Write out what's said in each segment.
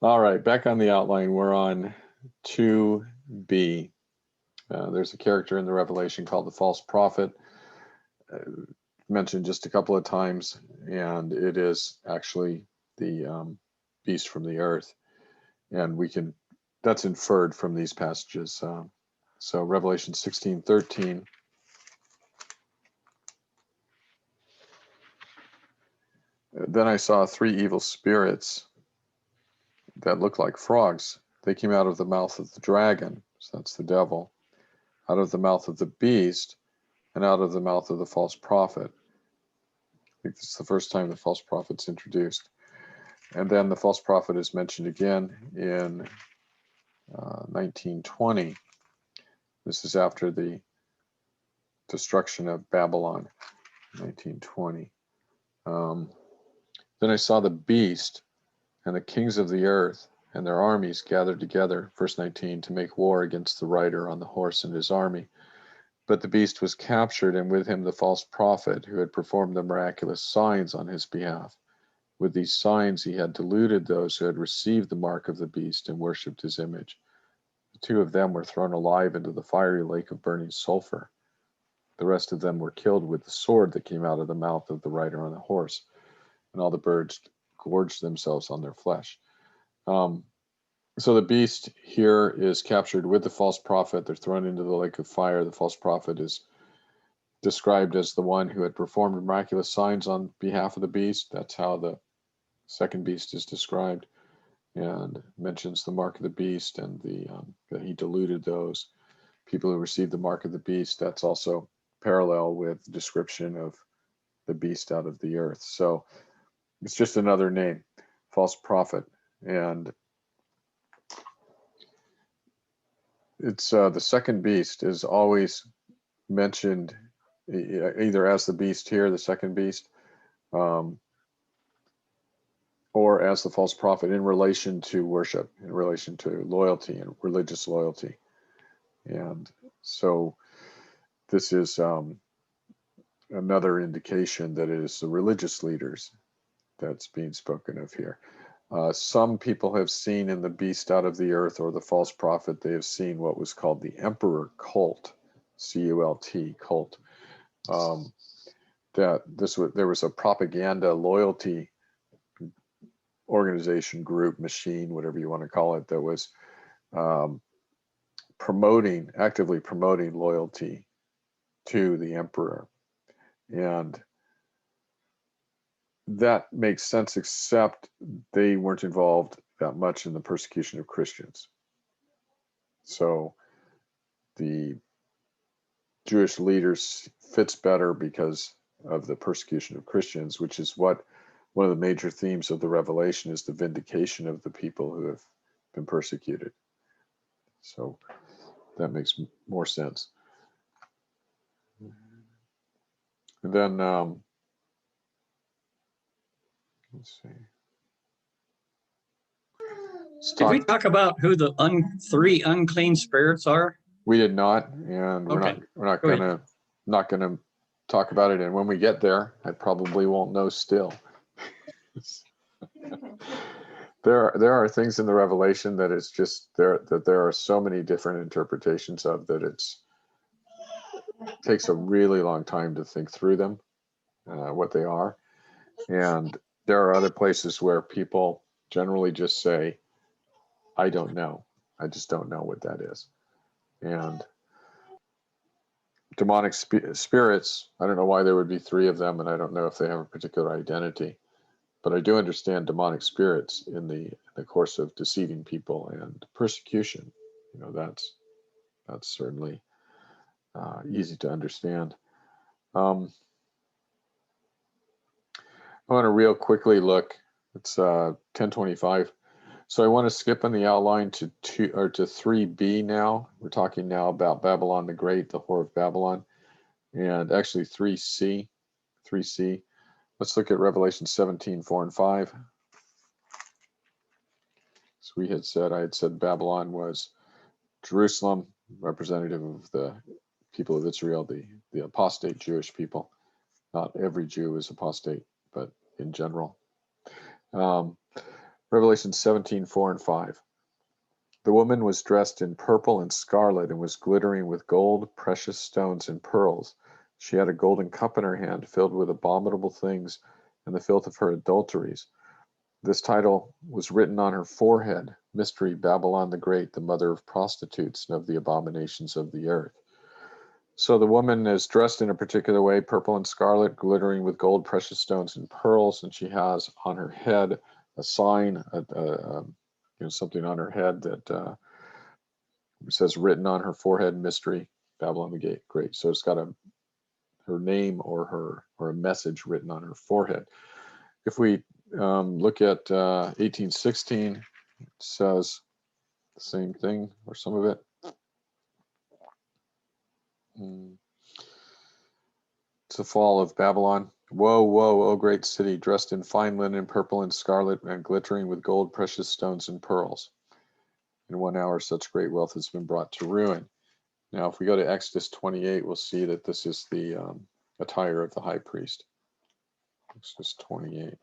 All right, back on the outline, we're on 2B. There's a character in the Revelation called the false prophet, uh, mentioned just a couple of times, and it is actually the beast from the earth. And that's inferred from these passages. So Revelation 16:13. Then I saw three evil spirits that looked like frogs. They came out of the mouth of the dragon, so that's the devil, out of the mouth of the beast, and out of the mouth of the false prophet. I think this is the first time the false prophet's introduced. And then the false prophet is mentioned again in 1920. This is after the destruction of Babylon, 1920. Then I saw the beast and the kings of the earth and their armies gathered together, verse 19, to make war against the rider on the horse and his army. But the beast was captured, and with him the false prophet who had performed the miraculous signs on his behalf. With these signs he had deluded those who had received the mark of the beast and worshipped his image. The two of them were thrown alive into the fiery lake of burning sulfur. The rest of them were killed with the sword that came out of the mouth of the rider on the horse, and all the birds gorged themselves on their flesh. So the beast here is captured with the false prophet. They're thrown into the lake of fire. The false prophet is described as the one who had performed miraculous signs on behalf of the beast. That's how the second beast is described, and mentions the mark of the beast and that he deluded those people who received the mark of the beast. That's also parallel with the description of the beast out of the earth. So it's just another name, false prophet. And it's the second beast is always mentioned either as the beast here, the second beast, or as the false prophet in relation to worship, in relation to loyalty and religious loyalty. And so this is another indication that it is the religious leaders that's being spoken of here. Some people have seen in the beast out of the earth or the false prophet, they have seen what was called the emperor cult, C-U-L-T, cult. There was a propaganda loyalty organization, group, machine, whatever you want to call it, that was actively promoting loyalty to the emperor. And that makes sense, except they weren't involved that much in the persecution of Christians. So the Jewish leaders fits better because of the persecution of Christians, which is what one of the major themes of the Revelation is, the vindication of the people who have been persecuted. So that makes more sense. And then let's see. Did we talk about who the three unclean spirits are? We did not, and we're not gonna talk about it. And when we get there, I probably won't know still. There are things in the Revelation that it's just there are so many different interpretations of that it takes a really long time to think through them, what they are. And there are other places where people generally just say, I don't know. I just don't know what that is. And demonic spirits, I don't know why there would be three of them, and I don't know if they have a particular identity. But I do understand demonic spirits in the course of deceiving people and persecution. That's certainly easy to understand. I want to real quickly look. It's 10:25. So I want to skip on the outline to 3B now. We're talking now about Babylon the Great, the Whore of Babylon, and actually 3C. Let's look at Revelation 17:4 and 5. So I had said Babylon was Jerusalem, representative of the people of Israel, the apostate Jewish people. Not every Jew is apostate, but in general. Revelation 17:4 and 5. The woman was dressed in purple and scarlet and was glittering with gold, precious stones, and pearls. She had a golden cup in her hand filled with abominable things and the filth of her adulteries. This title was written on her forehead: Mystery, Babylon the Great, the mother of prostitutes and of the abominations of the earth. So the woman is dressed in a particular way, purple and scarlet, glittering with gold, precious stones, and pearls, and she has on her head a sign, something on her head that says, written on her forehead, Mystery, Babylon the Great. So it's got her name or a message written on her forehead. If we look at 1816, it says the same thing, or some of it. It's the fall of Babylon. Woe, woe, O great city, dressed in fine linen, purple and scarlet, and glittering with gold, precious stones, and pearls. In 1 hour, such great wealth has been brought to ruin. Now, if we go to Exodus 28, we'll see that this is the attire of the high priest. Exodus 28.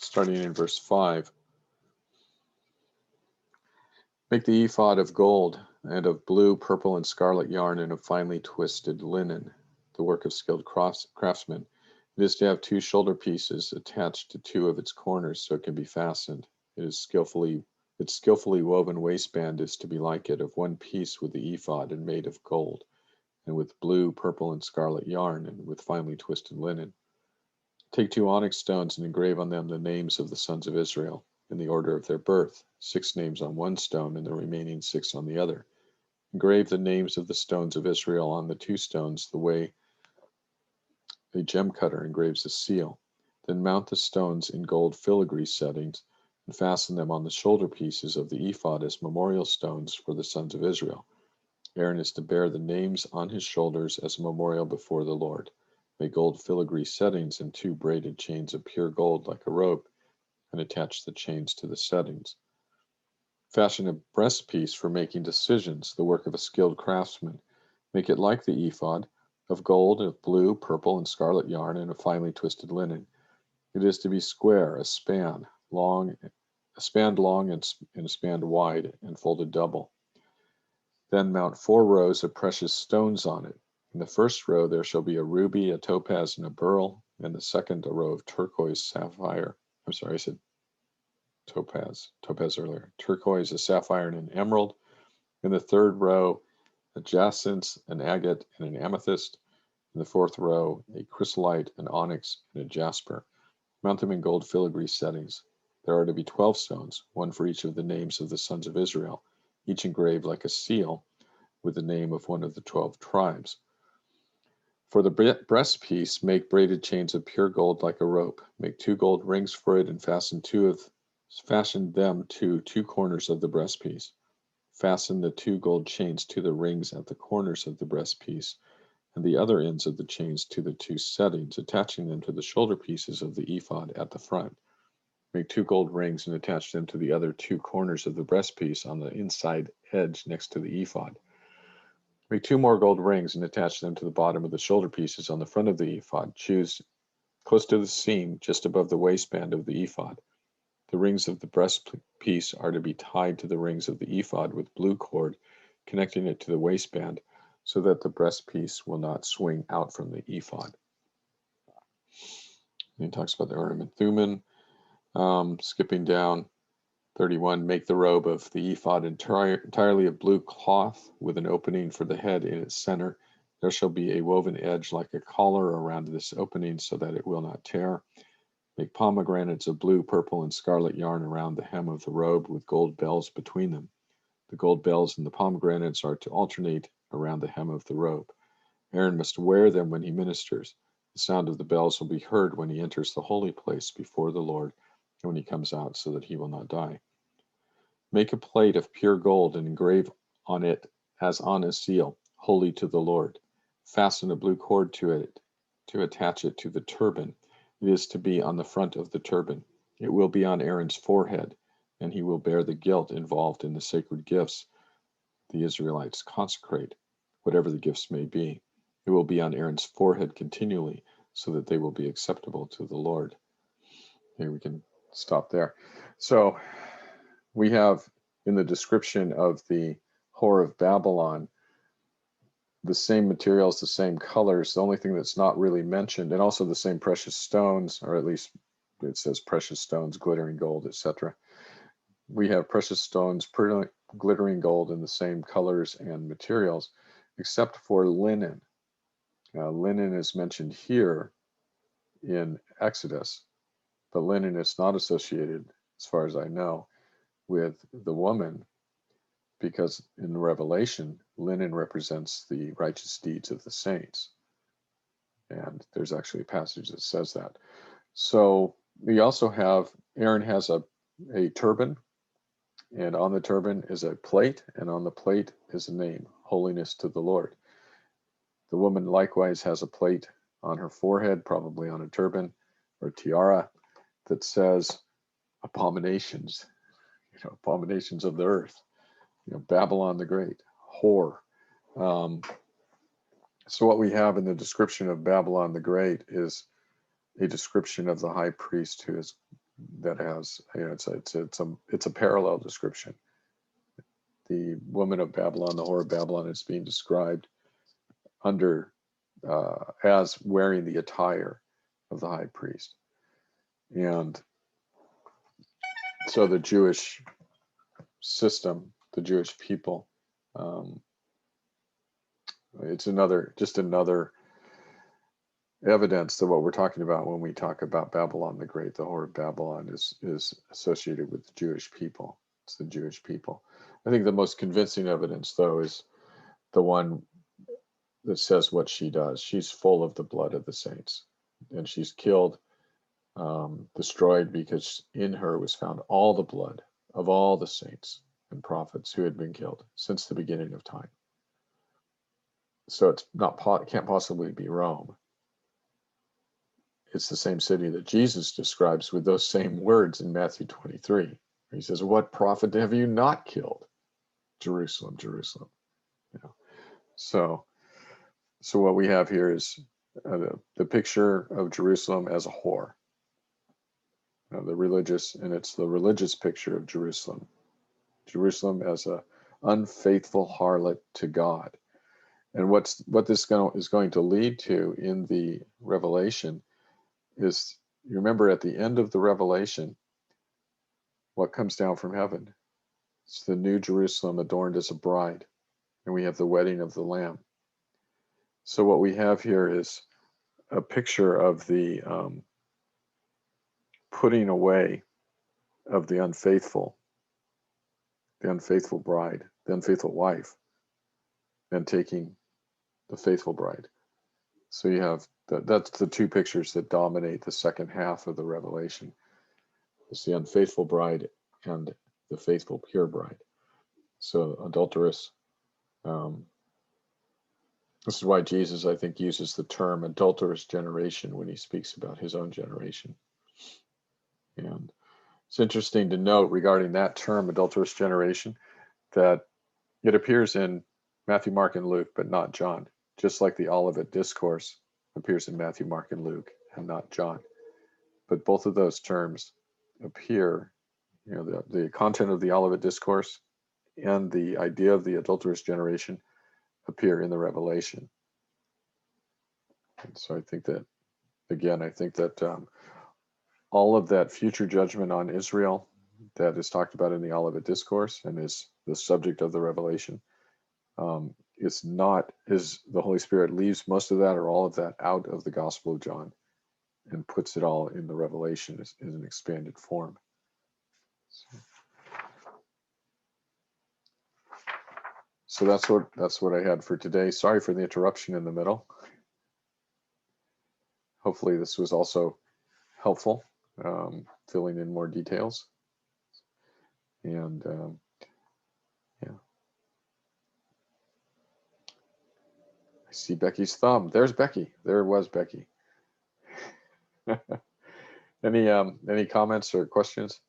Starting in verse 5. Make the ephod of gold and of blue, purple, and scarlet yarn and of finely twisted linen, the work of skilled craftsmen. It is to have 2 shoulder pieces attached to 2 of its corners so it can be fastened. Its skillfully woven waistband is to be like it, of 1 piece with the ephod and made of gold, and with blue, purple, and scarlet yarn, and with finely twisted linen. Take 2 onyx stones and engrave on them the names of the sons of Israel, in the order of their birth, 6 names on 1 stone and the remaining 6 on the other. Engrave the names of the stones of Israel on the 2 stones the way a gem cutter engraves a seal. Then mount the stones in gold filigree settings and fasten them on the shoulder pieces of the ephod as memorial stones for the sons of Israel. Aaron is to bear the names on his shoulders as a memorial before the Lord. Make gold filigree settings and 2 braided chains of pure gold like a rope, and attach the chains to the settings. Fashion a breastpiece for making decisions, the work of a skilled craftsman. Make it like the ephod, of gold, of blue, purple, and scarlet yarn, and of finely twisted linen. It is to be square, a span long and a span wide, and folded double. Then mount 4 rows of precious stones on it. In the first row there shall be a ruby, a topaz, and a beryl, and the second a row of turquoise, sapphire. I'm sorry, I said topaz earlier. Turquoise, a sapphire, and an emerald. In the third row, a jacinth, an agate, and an amethyst. In the fourth row, a chrysolite, an onyx, and a jasper. Mount them in gold filigree settings. There are to be 12 stones, 1 for each of the names of the sons of Israel, each engraved like a seal, with the name of one of the 12 tribes. For the breastpiece, make braided chains of pure gold like a rope. Make 2 gold rings for it and fasten them to 2 corners of the breastpiece. Fasten the 2 gold chains to the rings at the corners of the breastpiece, and the other ends of the chains to the 2 settings, attaching them to the shoulder pieces of the ephod at the front. Make 2 gold rings and attach them to the other 2 corners of the breastpiece on the inside edge next to the ephod. Make 2 more gold rings and attach them to the bottom of the shoulder pieces on the front of the ephod. Choose close to the seam, just above the waistband of the ephod. The rings of the breastpiece are to be tied to the rings of the ephod with blue cord, connecting it to the waistband, so that the breastpiece will not swing out from the ephod. And he talks about the Urim and Thummim. Skipping down, 31, make the robe of the ephod entirely of blue cloth, with an opening for the head in its center. There shall be a woven edge like a collar around this opening, so that it will not tear. Make pomegranates of blue, purple, and scarlet yarn around the hem of the robe, with gold bells between them. The gold bells and the pomegranates are to alternate around the hem of the robe. Aaron must wear them when he ministers. The sound of the bells will be heard when he enters the holy place before the Lord, and when he comes out, so that he will not die. Make a plate of pure gold and engrave on it as on a seal, holy to the Lord. Fasten a blue cord to it to attach it to the turban. It is to be on the front of the turban. It will be on Aaron's forehead, and he will bear the guilt involved in the sacred gifts the Israelites consecrate. whatever the gifts may be. It will be on Aaron's forehead continually, so that they will be acceptable to the Lord. Here we can stop there. So we have in the description of the whore of Babylon the same materials, the same colors. The only thing that's not really mentioned, and also the same precious stones, or at least it says precious stones, glittering gold, etc. We have precious stones, glittering gold in the same colors and materials, except for linen. Linen is mentioned here in Exodus, but linen is not associated, as far as I know, with the woman, because in Revelation, linen represents the righteous deeds of the saints. And there's actually a passage that says that. So we also have, Aaron has a turban, and on the turban is a plate, and on the plate is a name, Holiness to the Lord. The woman likewise has a plate on her forehead, probably on a turban or tiara, that says abominations, abominations of the earth, Babylon the Great, whore. So what we have in the description of Babylon the Great is a description of the high priest it's a parallel description. The woman of Babylon, the whore of Babylon, is being described as wearing the attire of the high priest. And so the Jewish system, the Jewish people, it's another evidence that what we're talking about when we talk about Babylon the Great, the whore of Babylon, is associated with the Jewish people. It's the Jewish people. I think the most convincing evidence, though, is the one that says what she does. She's full of the blood of the saints, and she's killed, destroyed, because in her was found all the blood of all the saints and prophets who had been killed since the beginning of time. So it can't possibly be Rome. It's the same city that Jesus describes with those same words in Matthew 23. He says, "What prophet have you not killed? Jerusalem, Jerusalem." So what we have here is the picture of Jerusalem as a whore. It's the religious picture of Jerusalem. Jerusalem as a unfaithful harlot to God. And what this is going to lead to in the Revelation is, you remember at the end of the Revelation, what comes down from heaven? It's the new Jerusalem adorned as a bride, and we have the wedding of the Lamb. So what we have here is a picture of the putting away of the unfaithful bride, the unfaithful wife, and taking the faithful bride. So you have that's the two pictures that dominate the second half of the Revelation. It's the unfaithful bride and the faithful pure bride. So adulterous. This is why Jesus, I think, uses the term adulterous generation when he speaks about his own generation. And it's interesting to note regarding that term, adulterous generation, that it appears in Matthew, Mark, and Luke, but not John. Just like the Olivet Discourse appears in Matthew, Mark, and Luke, and not John. But both of those terms appear, the content of the Olivet Discourse and the idea of the adulterous generation appear in the Revelation. And so I think that all of that future judgment on Israel that is talked about in the Olivet Discourse and is the subject of the Revelation, the Holy Spirit leaves most of that or all of that out of the Gospel of John and puts it all in the Revelation in an expanded form. So that's what I had for today. Sorry for the interruption in the middle. Hopefully this was also helpful, filling in more details. And yeah. I see Becky's thumb. There's Becky. There was Becky. Any comments or questions?